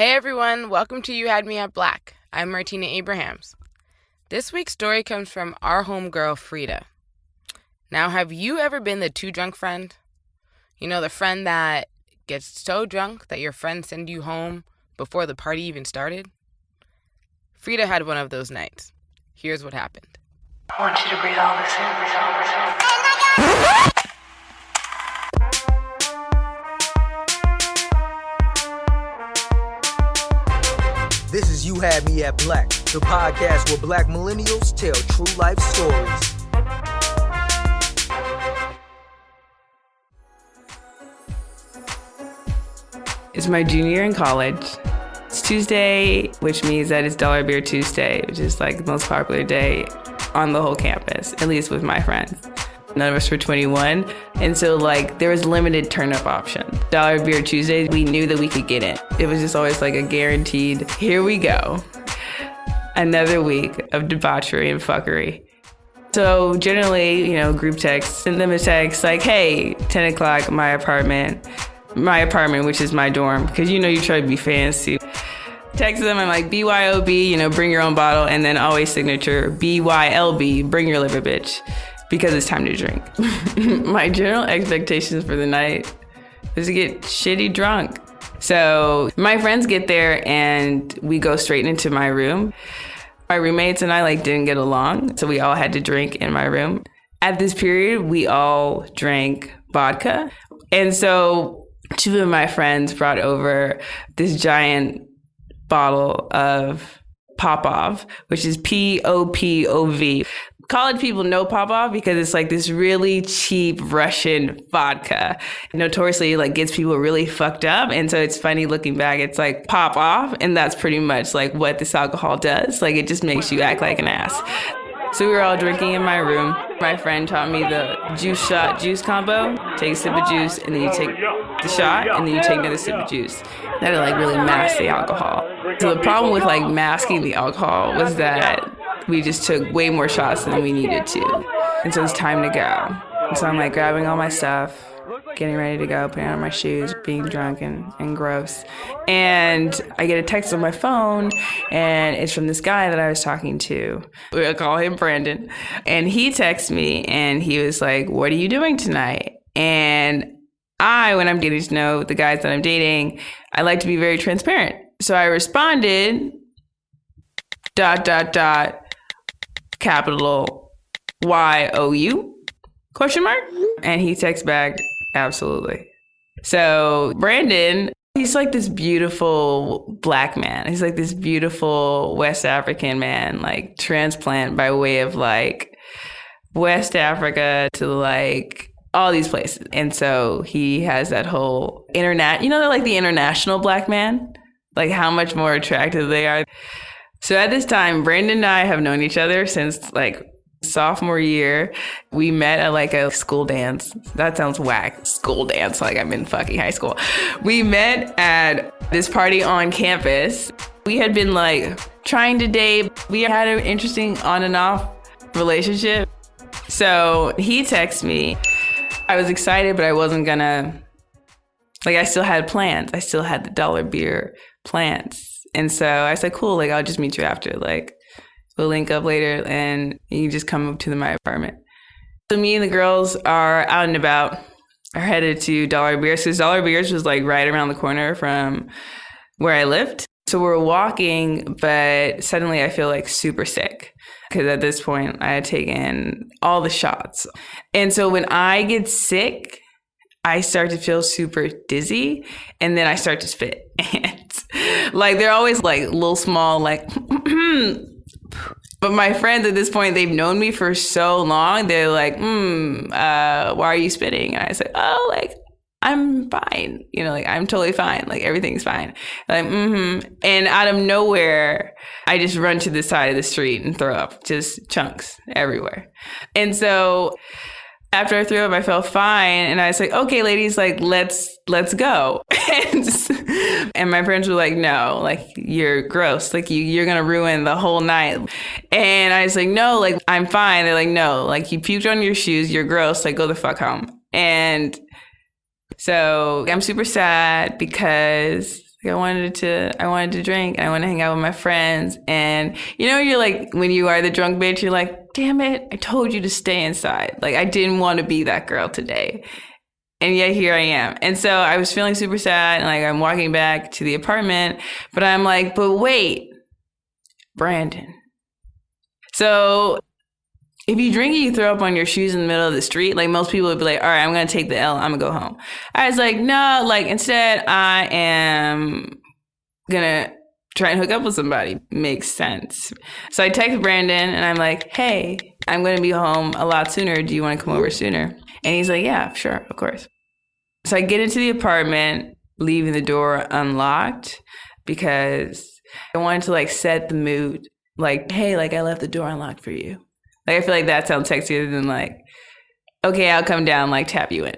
Hey everyone, welcome to You Had Me at Black. I'm Martina Abrahams. This week's story comes from our homegirl, Frida. Now, have you ever been the too drunk friend? You know, the friend that gets so drunk that your friends send you home before the party even started? Frida had one of those nights. Here's what happened. I want you to breathe all this in, breathe all this in. This is You Had Me at Black, the podcast where black millennials tell true life stories. It's my junior year in college. It's Tuesday, which means that it's Dollar Beer Tuesday, which is like the most popular day on the whole campus, at least with my friends. None of us were 21, and so there was limited turn-up option. Dollar Beer Tuesday, we knew that we could get in. It was just always like a guaranteed, here we go. Another week of debauchery and fuckery. So generally, group text, send them a text like, hey, 10 o'clock, my apartment, which is my dorm, because you try to be fancy. Text them, I'm like, BYOB, bring your own bottle, and then always signature, BYLB, bring your liver, bitch. Because it's time to drink. My general expectations for the night is to get shitty drunk. So my friends get there and we go straight into my room. My roommates and I didn't get along, so we all had to drink in my room. At this period, we all drank vodka. And so two of my friends brought over this giant bottle of Popov, which is Popov. College people know Popov because it's this really cheap Russian vodka. Notoriously, gets people really fucked up. And so it's funny looking back, it's pop off. And that's pretty much what this alcohol does. It just makes you act like an ass. So we were all drinking in my room. My friend taught me the juice combo. Take a sip of juice, and then you take the shot, and then you take another sip of juice. That would really mask the alcohol. So the problem with masking the alcohol was that we just took way more shots than we needed to. And so it's time to go. And so I'm grabbing all my stuff, getting ready to go, putting on my shoes, being drunk and gross. And I get a text on my phone, and it's from this guy that I was talking to. We'll call him Brandon. And he texts me, and he was like, what are you doing tonight? And when I'm getting to know the guys that I'm dating, I like to be very transparent. So I responded, ... capital YOU ? And he texts back, absolutely. So Brandon, he's this beautiful black man. He's this beautiful West African man, transplant by way of West Africa to all these places. And so he has that whole internet, they're the international black man, how much more attractive they are. So at this time, Brandon and I have known each other since sophomore year. We met at a school dance. That sounds whack. School dance, I'm in fucking high school. We met at this party on campus. We had been trying to date. We had an interesting on and off relationship. So he texted me. I was excited, but I wasn't gonna, I still had plans. I still had the dollar beer plans. And so I said, cool, I'll just meet you after. We'll link up later and you can just come up to my apartment. So me and the girls are out and about, are headed to Dollar Beers, because Dollar Beers was right around the corner from where I lived. So we're walking, but suddenly I feel super sick, because at this point I had taken all the shots. And so when I get sick, I start to feel super dizzy, and then I start to spit. And they're always little small, but my friends at this point, they've known me for so long. They're why are you spitting? And I say, I'm fine. I'm totally fine. Everything's fine. And out of nowhere, I just run to the side of the street and throw up, just chunks everywhere. And so after I threw up, I felt fine. And I was like, okay, ladies, let's go. And my friends were like, no, you're gross. You're going to ruin the whole night. And I was like, no, I'm fine. They're like, no, you puked on your shoes. You're gross. Go the fuck home. And so I'm super sad because Like I wanted to drink, and I wanted to hang out with my friends. And you know, you're like, when you are the drunk bitch, you're like, damn it, I told you to stay inside. Like I didn't want to be that girl today. And yet here I am. And so I was feeling super sad, and like I'm walking back to the apartment, but I'm like, but wait, Brandon. So if you drink and you throw up on your shoes in the middle of the street, like most people would be like, all right, I'm going to take the L. I'm going to go home. I was like, no, like instead I am going to try and hook up with somebody. Makes sense. So I text Brandon and I'm like, hey, I'm going to be home a lot sooner. Do you want to come over sooner? And he's like, yeah, sure, of course. So I get into the apartment, leaving the door unlocked because I wanted to like set the mood. Like, hey, like I left the door unlocked for you. Like, I feel like that sounds sexier than like, okay, I'll come down, like tap you in.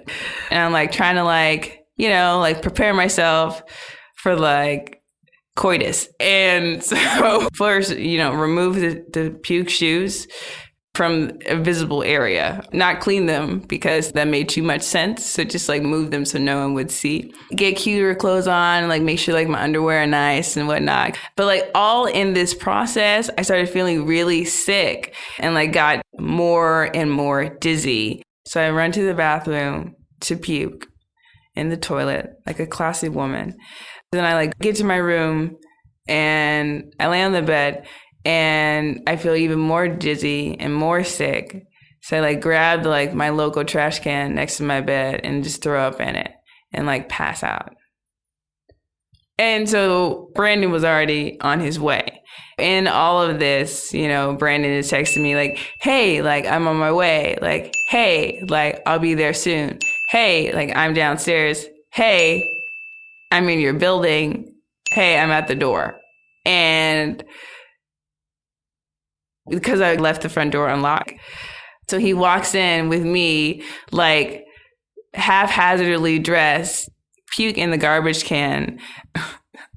And I'm like trying to like, you know, like prepare myself for like coitus. And so first, you know, remove the puke shoes from a visible area, not clean them because that made too much sense. So just like move them so no one would see. Get cuter clothes on, like make sure like my underwear are nice and whatnot. But like all in this process, I started feeling really sick and like got more and more dizzy. So I run to the bathroom to puke in the toilet like a classy woman. Then I like get to my room and I lay on the bed. And I feel even more dizzy and more sick. So I like grabbed like my local trash can next to my bed and just throw up in it and like pass out. And so Brandon was already on his way. In all of this, you know, Brandon is texting me like, hey, like I'm on my way. Like, hey, like I'll be there soon. Hey, like I'm downstairs. Hey, I'm in your building. Hey, I'm at the door. And because I left the front door unlocked. So he walks in with me, like haphazardly dressed, puke in the garbage can.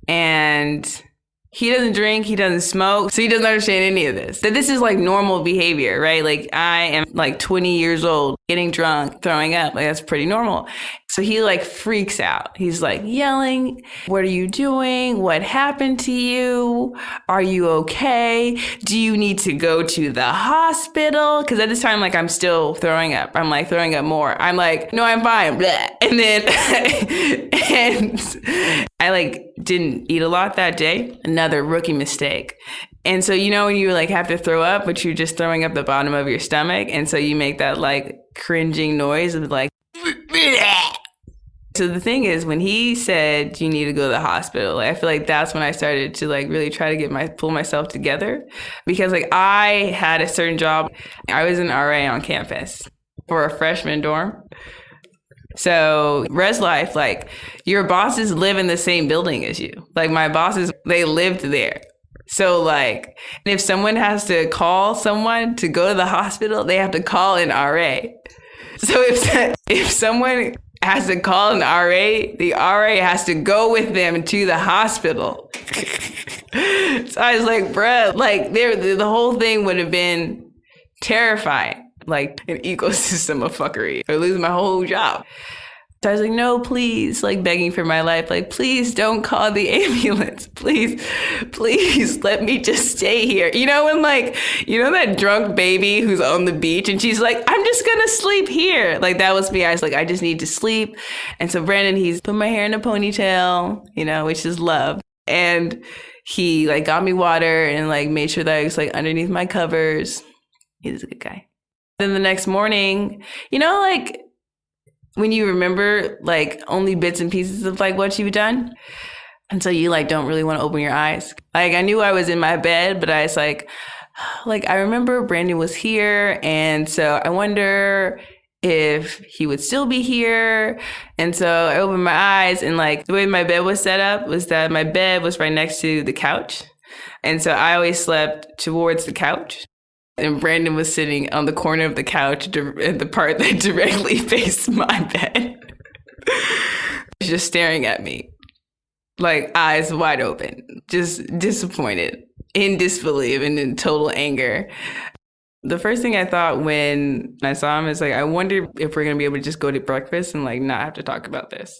And he doesn't drink, he doesn't smoke, so he doesn't understand any of this. That this is like normal behavior, right? Like I am like 20 years old, getting drunk, throwing up, like that's pretty normal. So he like freaks out. He's like yelling, what are you doing? What happened to you? Are you okay? Do you need to go to the hospital? Because at this time, like I'm still throwing up. I'm like throwing up more. I'm like, no, I'm fine. Blah. And then, and I like didn't eat a lot that day. Another rookie mistake. And so, you know, when you like have to throw up, but you're just throwing up the bottom of your stomach. And so you make that like cringing noise of like, so the thing is, when he said you need to go to the hospital, like, I feel like that's when I started to like really try to pull myself together, because like I had a certain job. I was an RA on campus for a freshman dorm. So res life, like your bosses live in the same building as you. Like my bosses, they lived there. So like, if someone has to call someone to go to the hospital, they have to call an RA. So if someone has to call an RA, the RA has to go with them to the hospital. So I was like, bruh, like the whole thing would have been terrifying, like an ecosystem of fuckery, or lose my whole job. So I was like, no, please, like begging for my life, like, please don't call the ambulance. Please let me just stay here. You know, when like, you know that drunk baby who's on the beach and she's like, I'm just gonna sleep here. Like that was me. I was like, I just need to sleep. And so Brandon, he's put my hair in a ponytail, you know, which is love. And he like got me water and like made sure that I was like underneath my covers. He's a good guy. Then the next morning, you know, like, when you remember like only bits and pieces of like what you've done. And so you like don't really want to open your eyes. Like I knew I was in my bed, but I was like I remember Brandon was here. And so I wonder if he would still be here. And so I opened my eyes, and like the way my bed was set up was that my bed was right next to the couch. And so I always slept towards the couch. And Brandon was sitting on the corner of the couch at the part that directly faced my bed. Just staring at me, like eyes wide open, just disappointed, in disbelief, and in total anger. The first thing I thought when I saw him is like, I wonder if we're going to be able to just go to breakfast and like not have to talk about this.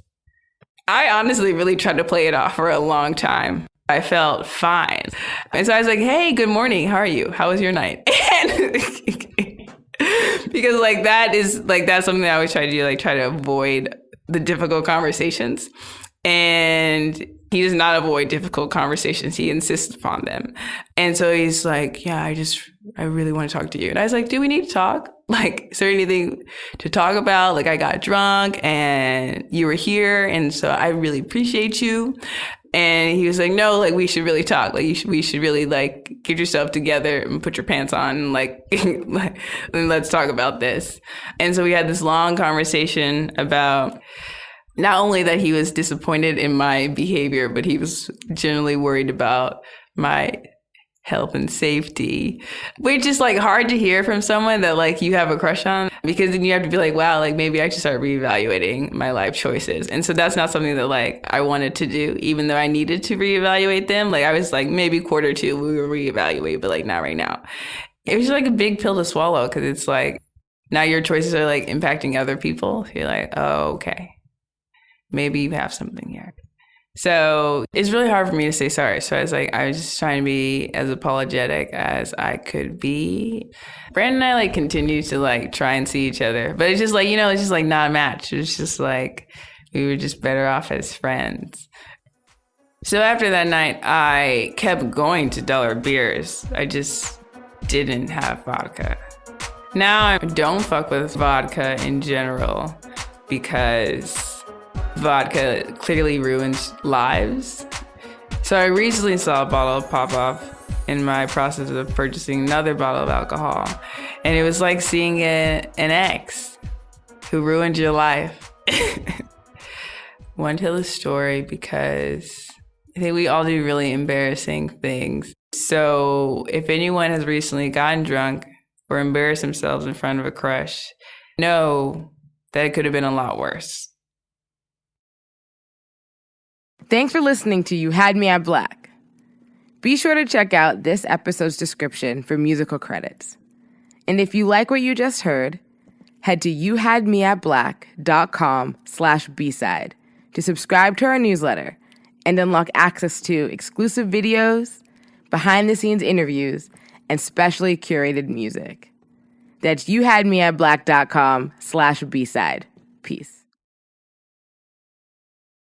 I honestly really tried to play it off for a long time. I felt fine. And so I was like, hey, good morning. How are you? How was your night? And because like that's something that I always try to do, like try to avoid the difficult conversations. And he does not avoid difficult conversations. He insists upon them. And so he's like, yeah, I really want to talk to you. And I was like, do we need to talk? Like, is there anything to talk about? Like, I got drunk and you were here. And so I really appreciate you. And he was like, no, like, we should really talk. Like, we should really, like, get yourself together and put your pants on and, like, and let's talk about this. And so we had this long conversation about not only that he was disappointed in my behavior, but he was generally worried about my health and safety, which is like hard to hear from someone that like you have a crush on, because then you have to be like, wow, like maybe I should start reevaluating my life choices. And so that's not something that like I wanted to do, even though I needed to reevaluate them. Like I was like, maybe quarter two we will reevaluate, but like not right now. It was like a big pill to swallow, because it's like now your choices are like impacting other people. You're like, oh, okay, maybe you have something here. So it's really hard for me to say sorry. So I was just trying to be as apologetic as I could be. Brandon and I like continue to like try and see each other, but it's just like, it's just like not a match. It's just like we were just better off as friends. So after that night, I kept going to dollar beers. I just didn't have vodka. Now I don't fuck with vodka in general because vodka clearly ruins lives. So I recently saw a bottle of Popov in my process of purchasing another bottle of alcohol. And it was like seeing an ex who ruined your life. I want to tell a story because I think we all do really embarrassing things. So if anyone has recently gotten drunk or embarrassed themselves in front of a crush, know that it could have been a lot worse. Thanks for listening to You Had Me at Black. Be sure to check out this episode's description for musical credits. And if you like what you just heard, head to youhadmeatblack.com/B-side to subscribe to our newsletter and unlock access to exclusive videos, behind-the-scenes interviews, and specially curated music. That's youhadmeatblack.com/B-side. Peace.